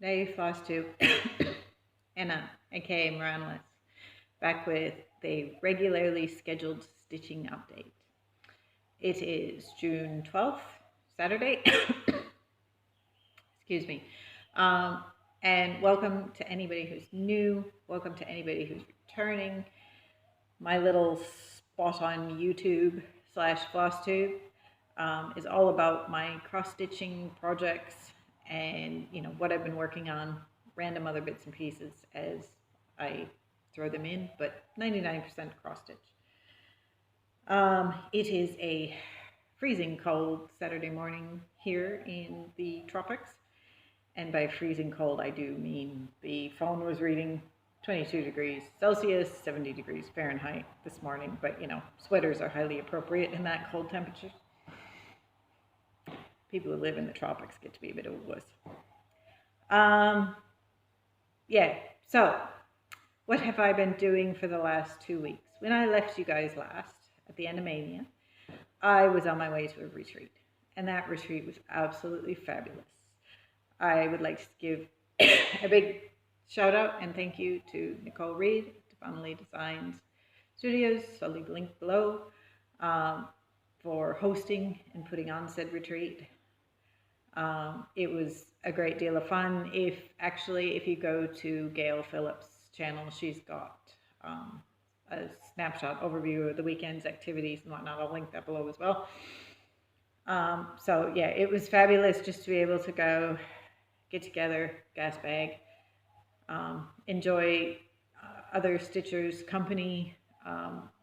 Hey, Flosstube, Anna, aka Mirabilia, back with a regularly scheduled stitching update. It is June 12th, Saturday. Excuse me. And welcome to anybody who's new. Welcome to anybody who's returning. My little spot on YouTube / Flosstube is all about my cross-stitching projects and what I've been working on, random other bits and pieces as I throw them in, but 99% cross-stitch. It is a freezing cold Saturday morning here in the tropics, and by freezing cold I do mean the phone was reading 22 degrees Celsius, 70 degrees Fahrenheit this morning, but sweaters are highly appropriate in that cold temperature. People who live in the tropics get to be a bit of a wuss. Yeah, so what have I been doing for the last 2 weeks? When I left you guys last, at the end of Mania, I was on my way to a retreat, and that retreat was absolutely fabulous. I would like to give a big shout out and thank you to Nicole Reed, to Funnily Designs Studios, I'll leave the link below, for hosting and putting on said retreat. It was a great deal of fun. If you go to Gail Phillips' channel, she's got a snapshot overview of the weekend's activities and whatnot. I'll link that below as well. So yeah, it was fabulous just to be able to go get together, gas bag, enjoy other stitchers' company,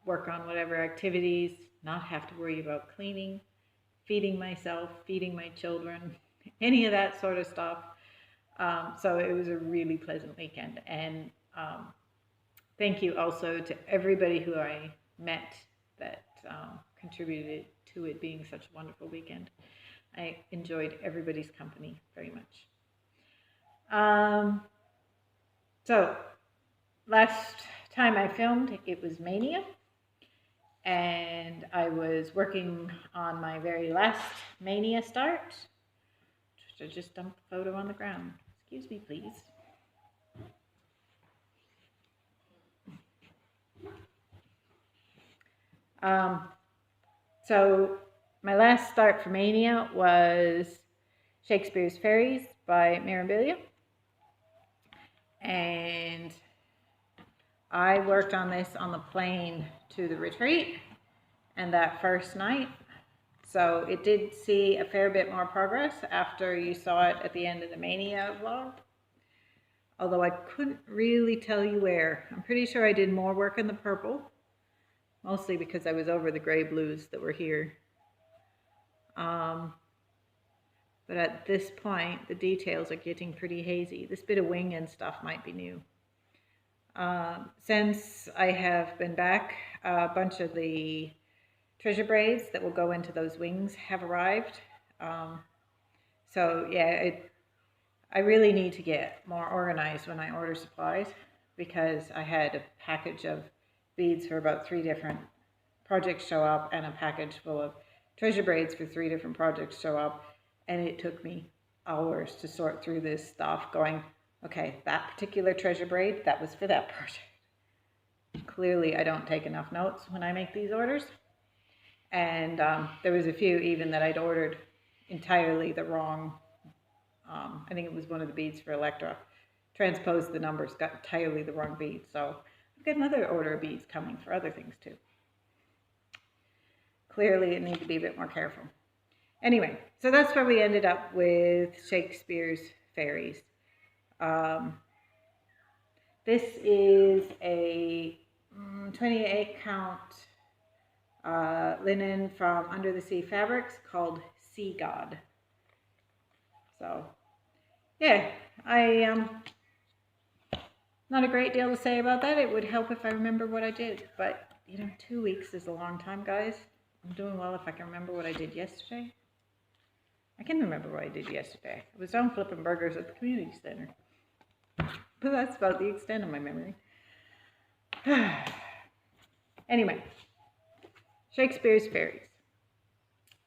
work on whatever activities, not have to worry about cleaning, feeding myself, feeding my children, any of that sort of stuff. So it was a really pleasant weekend. And thank you also to everybody who I met that contributed to it being such a wonderful weekend. I enjoyed everybody's company very much. So last time I filmed, it was Mania, and I was working on my very last Mania start. I just dumped the photo on the ground. Excuse me, please. So my last start for Mania was Shakespeare's Fairies by Mirabilia, and I worked on this on the plane to the retreat and that first night. So it did see a fair bit more progress after you saw it at the end of the Mania vlog. Although I couldn't really tell you where. I'm pretty sure I did more work in the purple, mostly because I was over the gray blues that were here. But at this point, the details are getting pretty hazy. This bit of wing and stuff might be new. Since I have been back, a bunch of the treasure braids that will go into those wings have arrived. So yeah, I really need to get more organized when I order supplies, because I had a package of beads for about 3 different projects show up, and a package full of treasure braids for 3 different projects show up, and it took me hours to sort through this stuff going, okay, that particular treasure braid, that was for that project. Clearly I don't take enough notes when I make these orders. And there was a few even that I'd ordered entirely the wrong, I think it was one of the beads for Electra, transposed the numbers, got entirely the wrong bead. So I've got another order of beads coming for other things too. Clearly I need to be a bit more careful. Anyway, so that's where we ended up with Shakespeare's Fairies. This is a 28 count linen from Under the Sea Fabrics called Sea God. So yeah, not a great deal to say about that. It would help if I remember what I did, but 2 weeks is a long time, guys. I'm doing well if I can remember what I did yesterday. I can remember what I did yesterday. I was down flipping burgers at the community center, but that's about the extent of my memory. Anyway, Shakespeare's Fairies.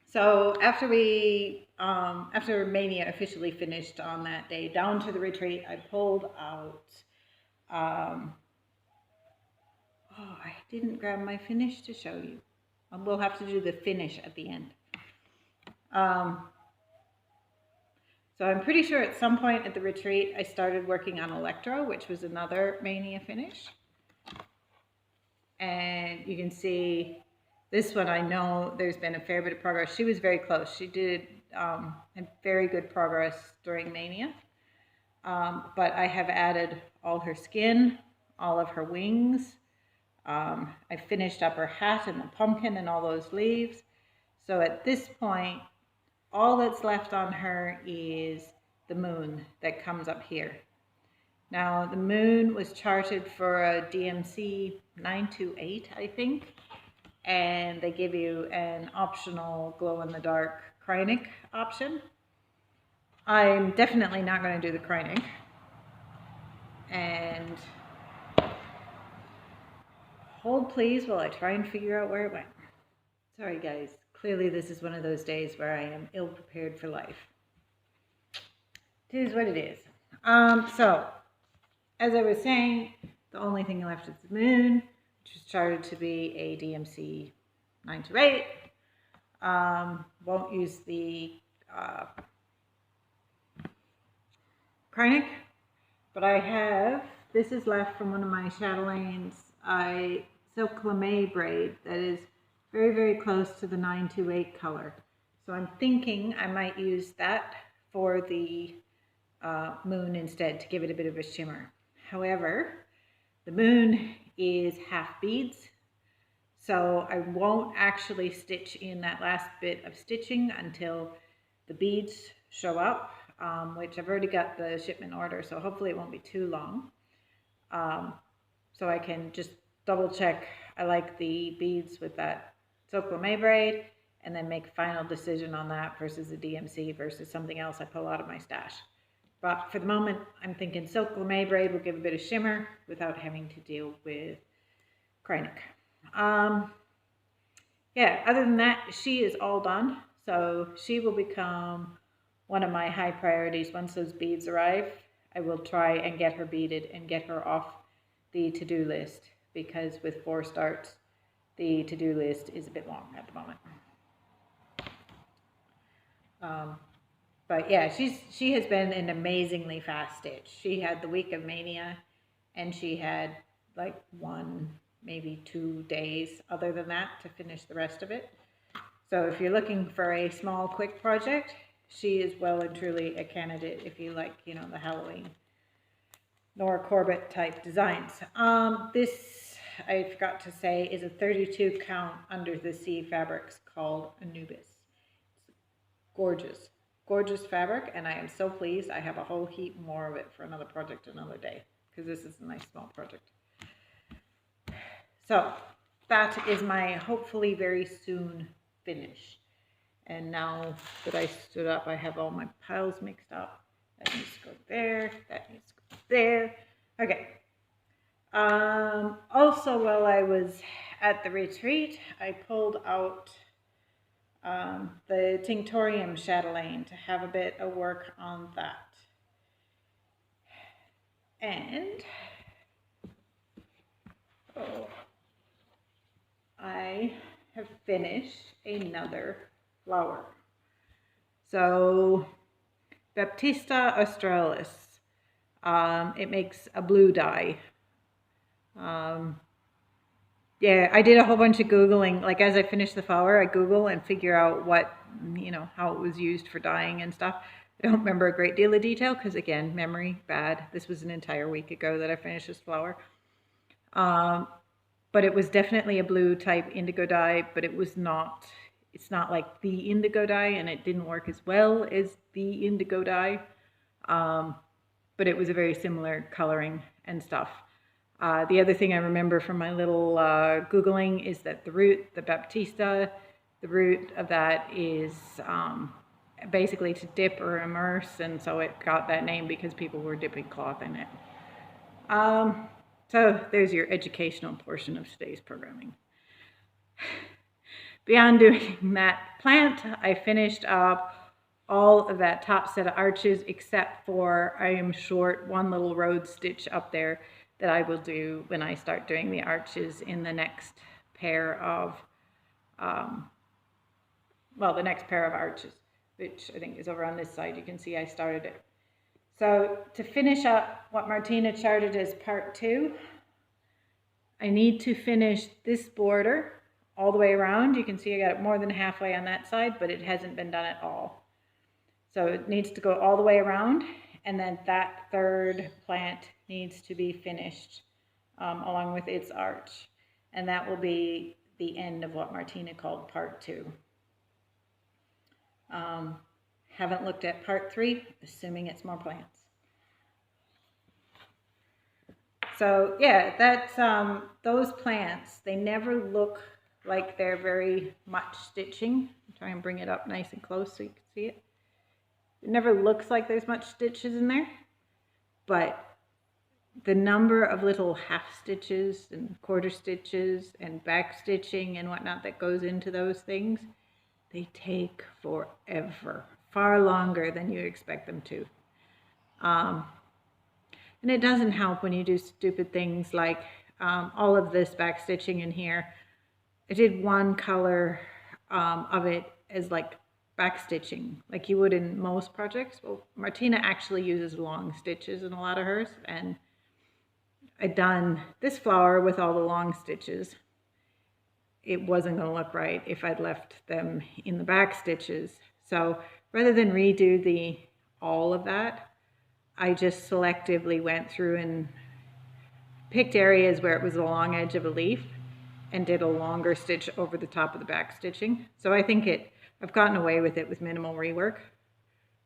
So after we after Mania officially finished on that day, down to the retreat, I pulled out, oh, I didn't grab my finish to show you. We'll have to do the finish at the end. So I'm pretty sure at some point at the retreat, I started working on Electro, which was another Mania finish. And you can see this one, I know there's been a fair bit of progress. She was very close. She did had very good progress during Mania. But I have added all her skin, all of her wings. I finished up her hat and the pumpkin and all those leaves. So at this point, all that's left on her is the moon that comes up here. Now, the moon was charted for a DMC 928, I think, and they give you an optional glow-in-the-dark Krynic option. I'm definitely not going to do the Krynic, and hold please while I try and figure out where it went. Sorry guys, clearly this is one of those days where I am ill-prepared for life. It is what it is. So, as I was saying, the only thing left is the moon, which is charted to be a DMC 928. Won't use the Krynic, but I have, this is left from one of my Chatelaines, silk lame braid that is very, very close to the 928 color. So I'm thinking I might use that for the moon instead to give it a bit of a shimmer. However, the moon is half beads, so I won't actually stitch in that last bit of stitching until the beads show up, which I've already got the shipment order, so hopefully it won't be too long. So I can just double check I like the beads with that silk lame braid, and then make a final decision on that versus a DMC versus something else I pull out of my stash. But for the moment, I'm thinking silk lame braid will give a bit of shimmer without having to deal with Krynic. Yeah, other than that, she is all done. So she will become one of my high priorities. Once those beads arrive, I will try and get her beaded and get her off the to-do list, because with 4 starts, the to-do list is a bit long at the moment. But yeah, she has been an amazingly fast stitch. She had the week of Mania, and she had like 1, maybe 2 days other than that to finish the rest of it. So if you're looking for a small, quick project, she is well and truly a candidate if you like, you know, the Halloween Nora Corbett type designs. This, I forgot to say, is a 32 count under the sea fabrics called Anubis. It's gorgeous. Gorgeous fabric, and I am so pleased. I have a whole heap more of it for another project another day, because this is a nice small project. So that is my hopefully very soon finish. And now that I stood up, I have all my piles mixed up. That needs to go there, that needs to go there. Okay. Also, while I was at the retreat, I pulled out the Tinctorium Chatelaine to have a bit of work on that. And I have finished another flower. So Baptista australis, it makes a blue dye. Yeah, I did a whole bunch of Googling. Like, as I finished the flower, I Google and figure out what, you know, how it was used for dyeing and stuff. I don't remember a great deal of detail because, again, memory bad. This was an entire week ago that I finished this flower. But it was definitely a blue type indigo dye, but it was not, it's not like the indigo dye, and it didn't work as well as the indigo dye. But it was a very similar coloring and stuff. The other thing I remember from my little Googling is that the root, the Baptista, the root of that is basically to dip or immerse, and so it got that name because people were dipping cloth in it. So there's your educational portion of today's programming. Beyond doing that plant, I finished up all of that top set of arches, except for I am short one little road stitch up there that I will do when I start doing the arches in the next pair of, well, the next pair of arches, which I think is over on this side. You can see I started it. So to finish up what Martina charted as part 2, I need to finish this border all the way around. You can see I got it more than halfway on that side, but it hasn't been done at all. So it needs to go all the way around, and then that third plant needs to be finished along with its arch. And that will be the end of what Martina called part 2. Haven't looked at part 3, assuming it's more plants. So yeah, that's those plants, they never look like they're very much stitching. I'll try and bring it up nice and close so you can see it. It never looks like there's much stitches in there, but the number of little half stitches and quarter stitches and back stitching and whatnot that goes into those things, they take forever, far longer than you expect them to. And it doesn't help when you do stupid things like all of this back stitching in here. I did one color of it as like back stitching, like you would in most projects. Well, Martina actually uses long stitches in a lot of hers, and I'd done this flower with all the long stitches. It wasn't going to look right if I'd left them in the back stitches. So rather than redo all of that, I just selectively went through and picked areas where it was the long edge of a leaf and did a longer stitch over the top of the back stitching. So I think I've gotten away with it with minimal rework,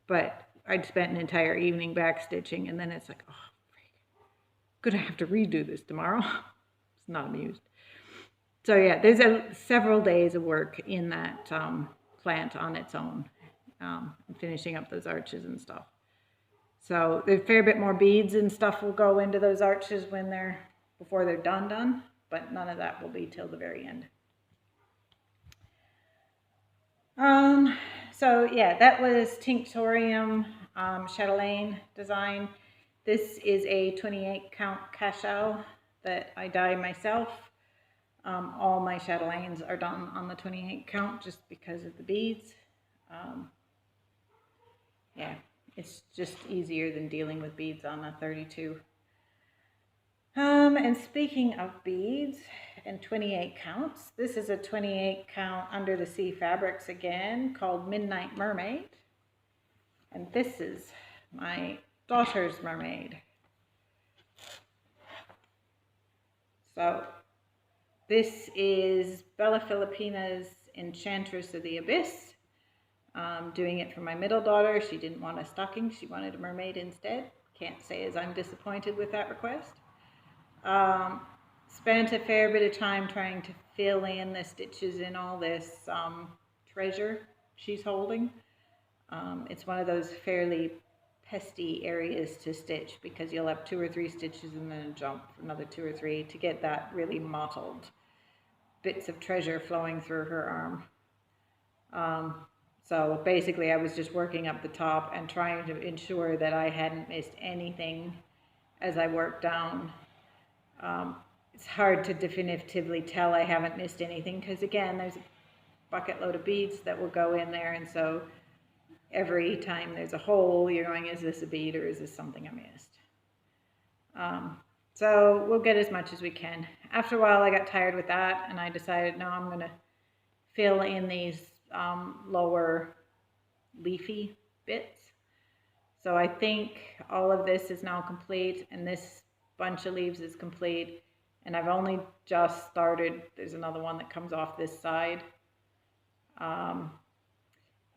but I'd spent an entire evening back stitching, and then it's like, oh, I'm gonna have to redo this tomorrow. It's not amused. So yeah, there's several days of work in that plant on its own, finishing up those arches and stuff. So a fair bit more beads and stuff will go into those arches before they're done, but none of that will be till the very end. So yeah, that was Tinctorium Chatelaine design. This is a 28 count cacao that I dye myself. All my chatelaines are done on the 28 count just because of the beads. Yeah. It's just easier than dealing with beads on a 32. And speaking of beads and 28 counts, this is a 28 count under the sea fabrics again called Midnight Mermaid. And this is my daughter's mermaid. So this is Bella Fillipina's Enchantress of the Abyss. Doing it for my middle daughter. She didn't want a stocking. She wanted a mermaid instead. Can't say as I'm disappointed with that request. Spent a fair bit of time trying to fill in the stitches in all this treasure she's holding. It's one of those fairly pesty areas to stitch because you'll have 2 or 3 stitches and then jump for another 2 or 3 to get that really mottled bits of treasure flowing through her arm. So basically I was just working up the top and trying to ensure that I hadn't missed anything as I worked down. It's hard to definitively tell I haven't missed anything because again, there's a bucket load of beads that will go in there, and so every time there's a hole, you're going, is this a bead or is this something I missed? So we'll get as much as we can. After a while I got tired with that and I decided, no, I'm going to fill in these lower leafy bits. So I think all of this is now complete and this bunch of leaves is complete, and I've only just started. There's another one that comes off this side, and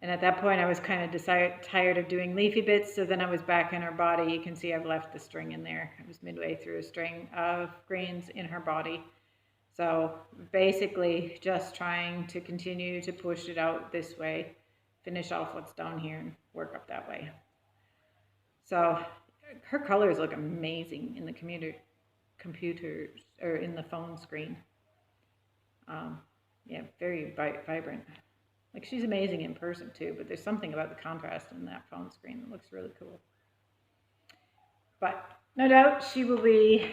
at that point I was kind of tired of doing leafy bits, so then I was back in her body. You can see I've left the string in there. I was midway through a string of greens in her body. So basically just trying to continue to push it out this way, finish off what's down here and work up that way. So her colors look amazing in the computers or in the phone screen. Yeah, very vibrant. Like, she's amazing in person too, but there's something about the contrast in that phone screen that looks really cool. But no doubt she will be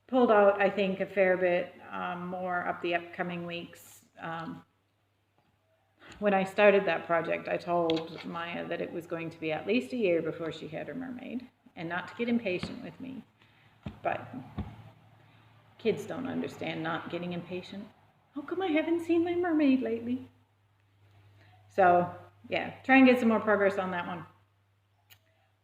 pulled out, I think, a fair bit more up the upcoming weeks. When I started that project, I told Maya that it was going to be at least a year before she had her mermaid, and not to get impatient with me, but kids don't understand not getting impatient. How come I haven't seen my mermaid lately? So yeah, try and get some more progress on that one.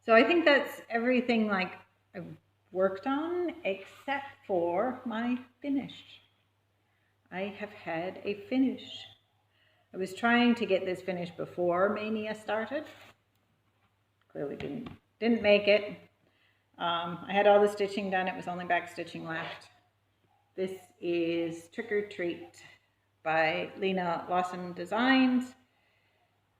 So I think that's everything like I've worked on except for my finish. I have had a finish. I was trying to get this finished before Mania started. Clearly didn't make it. I had all the stitching done. It was only back stitching left. This is Trick or Treat by Lena, Lawson Designs.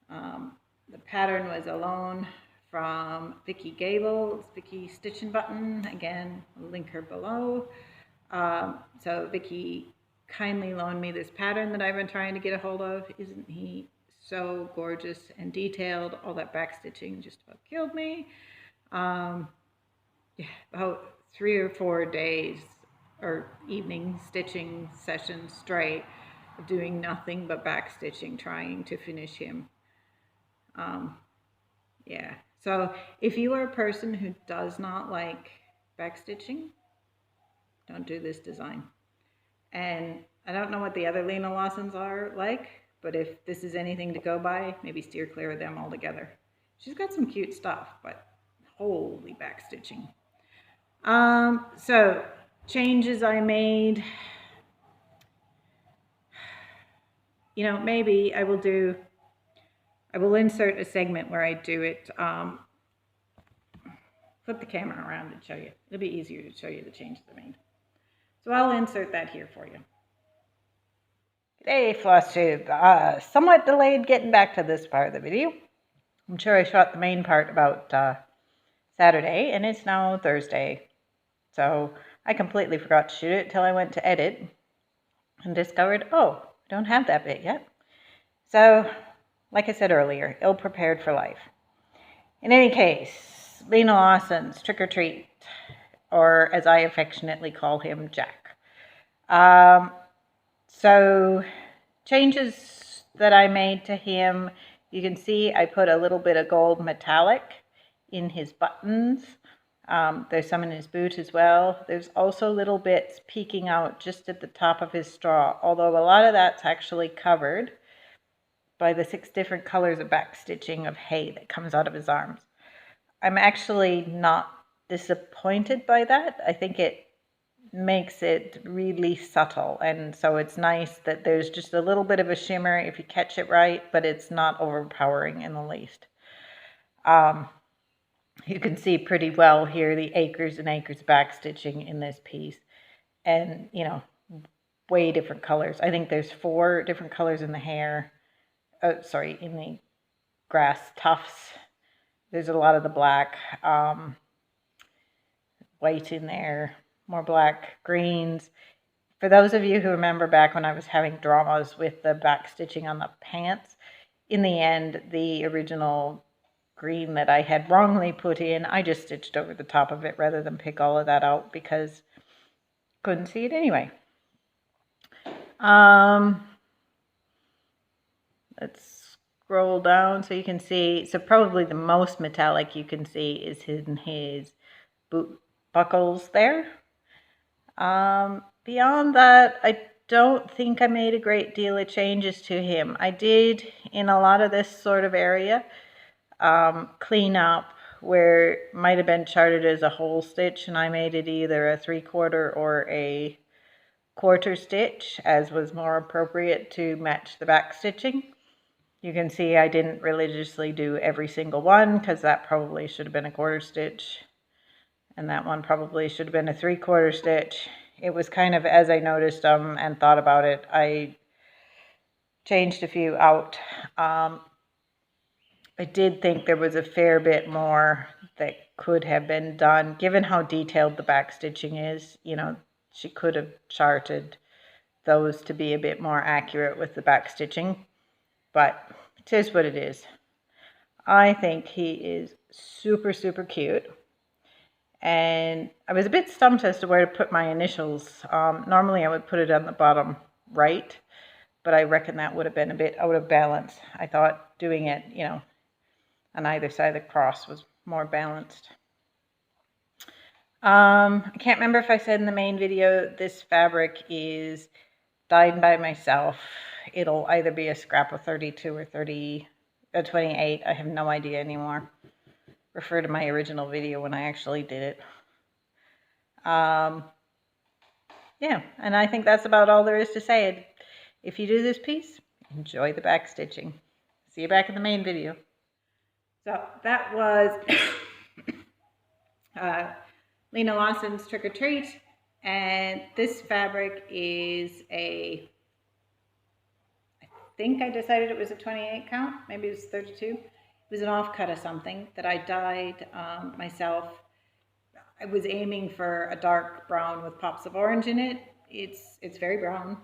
The pattern was Alone from Vicky Gable's Vicky Stitching Button. Again, I'll link her below. So Vicky kindly loaned me this pattern that I've been trying to get a hold of. Isn't he so gorgeous and detailed? All that back stitching just about killed me. Yeah, about 3 or 4 days or evening stitching sessions straight, doing nothing but back stitching, trying to finish him. Yeah, so if you are a person who does not like back stitching, don't do this design. And I don't know what the other Lena Lawsons are like, but if this is anything to go by, maybe steer clear of them altogether. She's got some cute stuff, but holy back stitching. So changes I made, you know, maybe I will insert a segment where I do it. Flip the camera around and show you. It'll be easier to show you the changes I made. So I'll insert that here for you. G'day, Flosstube. Somewhat delayed getting back to this part of the video. I'm sure I shot the main part about Saturday, and it's now Thursday. So I completely forgot to shoot it until I went to edit and discovered, oh, I don't have that bit yet. So, like I said earlier, ill-prepared for life. In any case, Lena Lawson's Trick or Treat, or as I affectionately call him, Jack. So, changes that I made to him, you can see I put a little bit of gold metallic in his buttons. There's some in his boot as well. There's also little bits peeking out just at the top of his straw, although a lot of that's actually covered by the 6 different colors of back stitching of hay that comes out of his arms. I'm actually not disappointed by that. I think it makes it really subtle, and so it's nice that there's just a little bit of a shimmer if you catch it right, but it's not overpowering in the least. You can see pretty well here the acres and acres back stitching in this piece, and you know, way different colors. I think there's 4 different colors in the hair. Sorry, in the grass tufts. There's a lot of the black, white in there, more black, greens. For those of you who remember back when I was having dramas with the back stitching on the pants, in the end, the original green that I had wrongly put in, I just stitched over the top of it rather than pick all of that out because couldn't see it anyway. Let's scroll down so you can see. So probably the most metallic you can see is in his boot buckles there. Beyond that, I don't think I made a great deal of changes to him. I did, in a lot of this sort of area, clean up where it might have been charted as a whole stitch, and I made it either a 3/4 or a 1/4 stitch, as was more appropriate to match the back stitching. You can see I didn't religiously do every single one because that probably should have been a 1/4 stitch, and that one probably should have been a 3/4 stitch. It was kind of as I noticed them and thought about it, I changed a few out. I did think there was a fair bit more that could have been done, given how detailed the back stitching is. You know, she could have charted those to be a bit more accurate with the back stitching. but it is what it is. I think he is super, super cute. And I was a bit stumped as to where to put my initials. Normally I would put it on the bottom right, but I reckon that would have been a bit out of balance. I thought doing it, you know, on either side of the cross was more balanced. I can't remember if I said in the main video, this fabric is dyed by myself. It'll either be a scrap of 32 or 28. I have no idea anymore. Refer to my original video when I actually did it. Yeah, and I think that's about all there is to say. If you do this piece, enjoy the back stitching. See you back in the main video. So that was Lena Lawson's Trick or Treat, and this fabric is I think I decided it was a 28 count, maybe it was 32. It was an offcut of something that I dyed myself. I was aiming for a dark brown with pops of orange in it. It's very brown.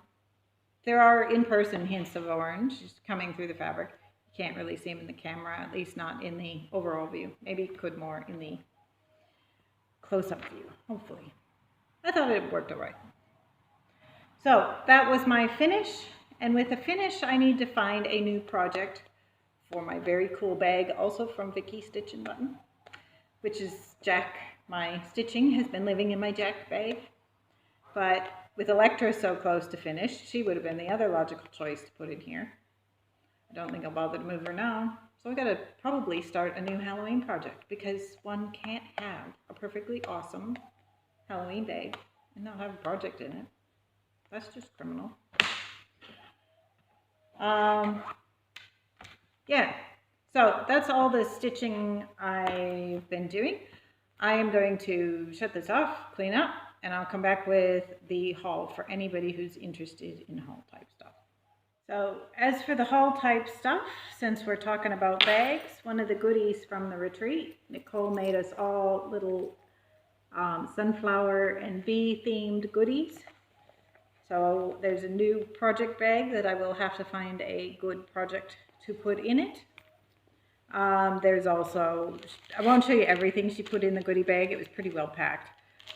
There are in-person hints of orange just coming through the fabric. You can't really see them in the camera, at least not in the overall view. Maybe you could more in the close-up view, hopefully. I thought it worked all right. So that was my finish. And with the finish, I need to find a new project for my very cool bag, also from Vicky Stitch and Button, which is Jack. My stitching has been living in my Jack bag, but with Electra so close to finish, she would have been the other logical choice to put in here. I don't think I'll bother to move her now, so I gotta probably start a new Halloween project, because one can't have a perfectly awesome Halloween bag and not have a project in it. That's just criminal. Yeah, so that's all the stitching I've been doing. I am going to shut this off, clean up, and I'll come back with the haul for anybody who's interested in haul type stuff. So as for the haul type stuff, since we're talking about bags, one of the goodies from the retreat, Nicole made us all little sunflower and bee themed goodies. So there's a new project bag that I will have to find a good project to put in it. There's also, I won't show you everything she put in the goodie bag, it was pretty well packed,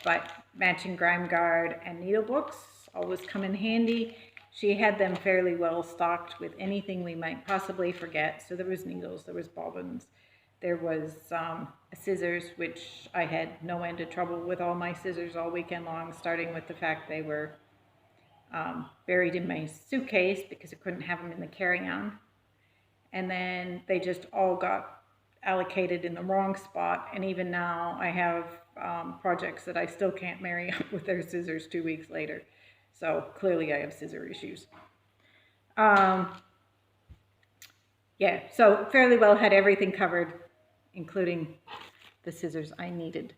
but matching Grime Guard and needle books always come in handy. She had them fairly well stocked with anything we might possibly forget. So there was needles, there was bobbins, there was scissors, which I had no end of trouble with all my scissors all weekend long, starting with the fact they were buried in my suitcase because I couldn't have them in the carry-on. And then they just all got allocated in the wrong spot. And even now I have projects that I still can't marry up with their scissors 2 weeks later. So clearly I have scissor issues. Yeah, so fairly well had everything covered, including the scissors I needed.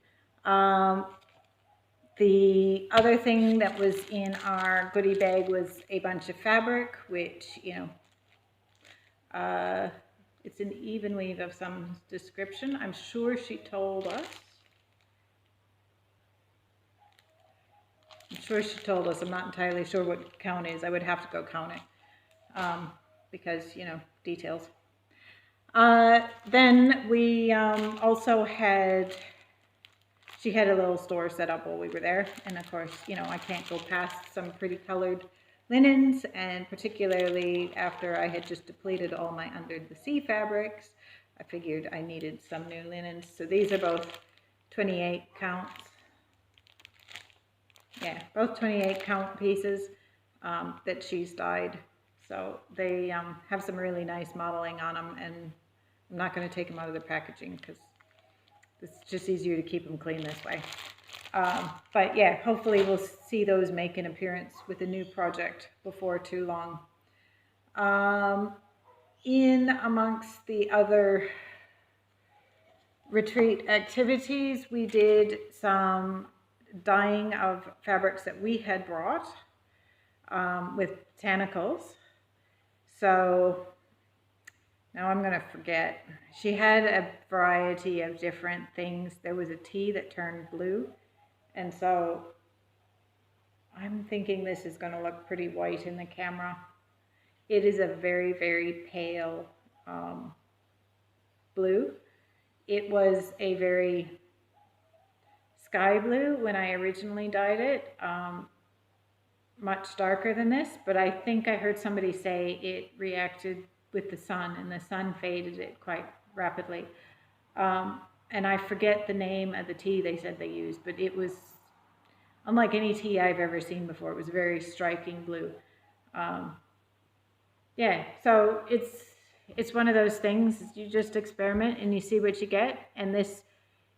The other thing that was in our goodie bag was a bunch of fabric, which, you know, it's an even weave of some description. I'm sure she told us. I'm not entirely sure what count is. I would have to go count it because, you know, details. Then we also had, she had a little store set up while we were there. And of course, you know, I can't go past some pretty colored linens, and particularly after I had just depleted all my under the sea fabrics, I figured I needed some new linens. So these are both 28 counts. Yeah, both 28 count pieces that she's dyed. So they have some really nice modeling on them, and I'm not going to take them out of the packaging because it's just easier to keep them clean this way. But yeah, hopefully we'll see those make an appearance with a new project before too long. In amongst the other retreat activities, we did some dyeing of fabrics that we had brought with botanicals. So now I'm going to forget. She had a variety of different things. There was a tea that turned blue. And so I'm thinking this is going to look pretty white in the camera. It is a very, very pale blue. It was a very sky blue when I originally dyed it, much darker than this, but I think I heard somebody say it reacted with the sun and the sun faded it quite rapidly. And I forget the name of the tea they said they used, but it was unlike any tea I've ever seen before. It was very striking blue. Yeah, so it's one of those things, you just experiment and you see what you get. And this,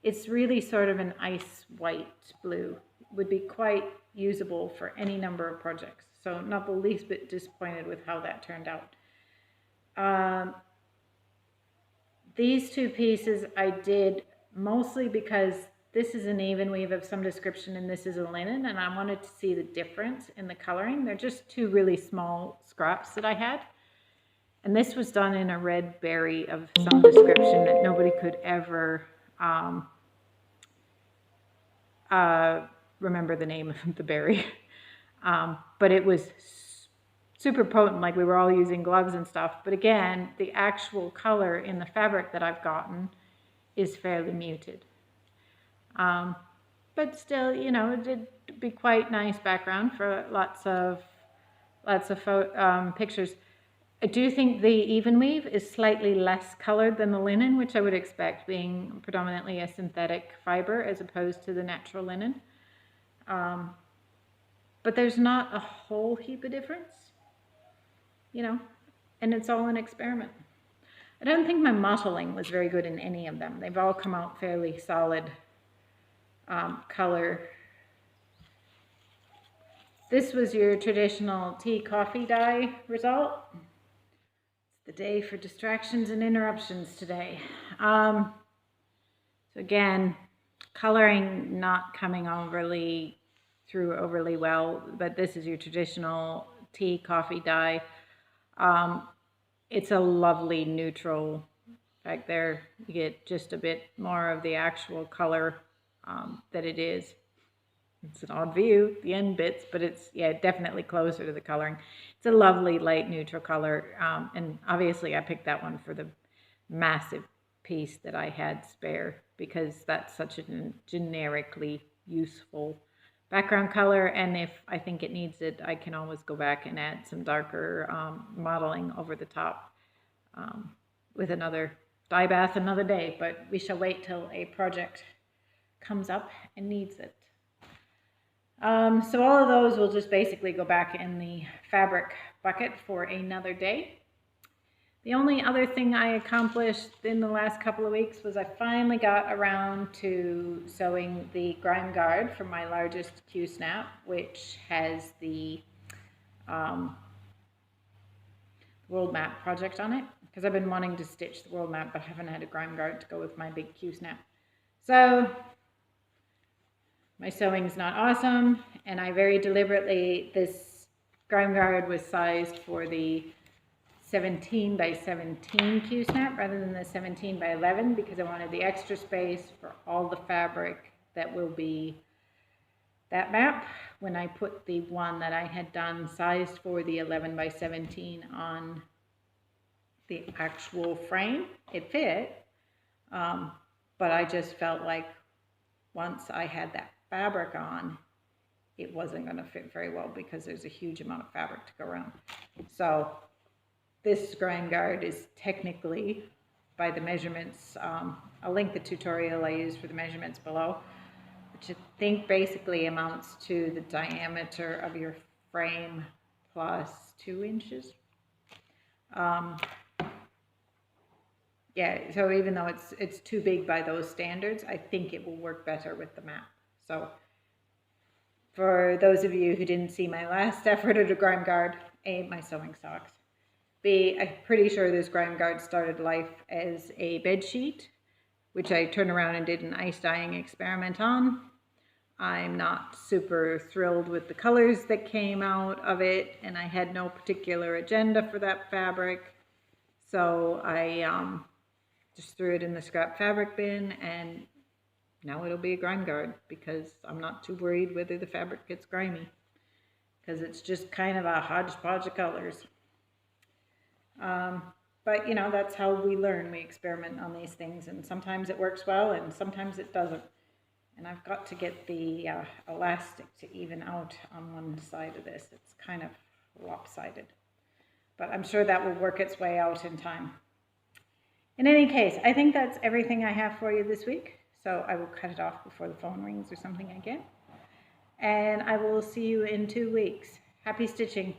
it's really sort of an ice white blue. It would be quite usable for any number of projects. So not the least bit disappointed with how that turned out. These two pieces I did mostly because this is an even weave of some description and this is a linen, and I wanted to see the difference in the coloring. They're just two really small scraps that I had. And this was done in a red berry of some description that nobody could ever remember the name of the berry. But it was super potent, like we were all using gloves and stuff. But again, the actual color in the fabric that I've gotten is fairly muted. But still, you know, it'd be quite nice background for lots of pictures. I do think the even weave is slightly less colored than the linen, which I would expect, being predominantly a synthetic fiber as opposed to the natural linen. But there's not a whole heap of difference, you know, and it's all an experiment. I don't think my mottling was very good in any of them. They've all come out fairly solid color. This was your traditional tea coffee dye result. It's the day for distractions and interruptions today. So again, coloring not coming through overly well, but this is your traditional tea coffee dye. It's a lovely neutral. Back there, you get just a bit more of the actual color that it is. It's an odd view, the end bits, but it's, yeah, definitely closer to the coloring. It's a lovely light neutral color, and obviously I picked that one for the massive piece that I had spare because that's such a generically useful background color, and if I think it needs it, I can always go back and add some darker modeling over the top with another dye bath another day, but we shall wait till a project comes up and needs it. So all of those will just basically go back in the fabric bucket for another day. The only other thing I accomplished in the last couple of weeks was I finally got around to sewing the Grime Guard for my largest Q-snap, which has the world map project on it, because I've been wanting to stitch the world map but haven't had a Grime Guard to go with my big Q-snap. So my sewing's not awesome, and I very deliberately, this Grime Guard was sized for the 17 by 17 Q-snap rather than the 17 by 11 because I wanted the extra space for all the fabric that will be that map. When I put the one that I had done sized for the 11 by 17 on the actual frame, it fit, but I just felt like once I had that fabric on, it wasn't going to fit very well because there's a huge amount of fabric to go around. So this Grime Guard is technically, by the measurements, I'll link the tutorial I used for the measurements below, which I think basically amounts to the diameter of your frame plus 2 inches. Yeah, so even though it's too big by those standards, I think it will work better with the map. So for those of you who didn't see my last effort at a Grime Guard, A, my sewing socks. B, I'm pretty sure this Grime Guard started life as a bed sheet, which I turned around and did an ice dyeing experiment on. I'm not super thrilled with the colors that came out of it, and I had no particular agenda for that fabric. So I just threw it in the scrap fabric bin, and now it'll be a Grime Guard because I'm not too worried whether the fabric gets grimy because it's just kind of a hodgepodge of colors. But you know, that's how we learn. We experiment on these things, and sometimes it works well, and sometimes it doesn't. And I've got to get the elastic to even out on one side of this. It's kind of lopsided, but I'm sure that will work its way out in time. In any case, I think that's everything I have for you this week. So I will cut it off before the phone rings or something again. And I will see you in 2 weeks. Happy stitching.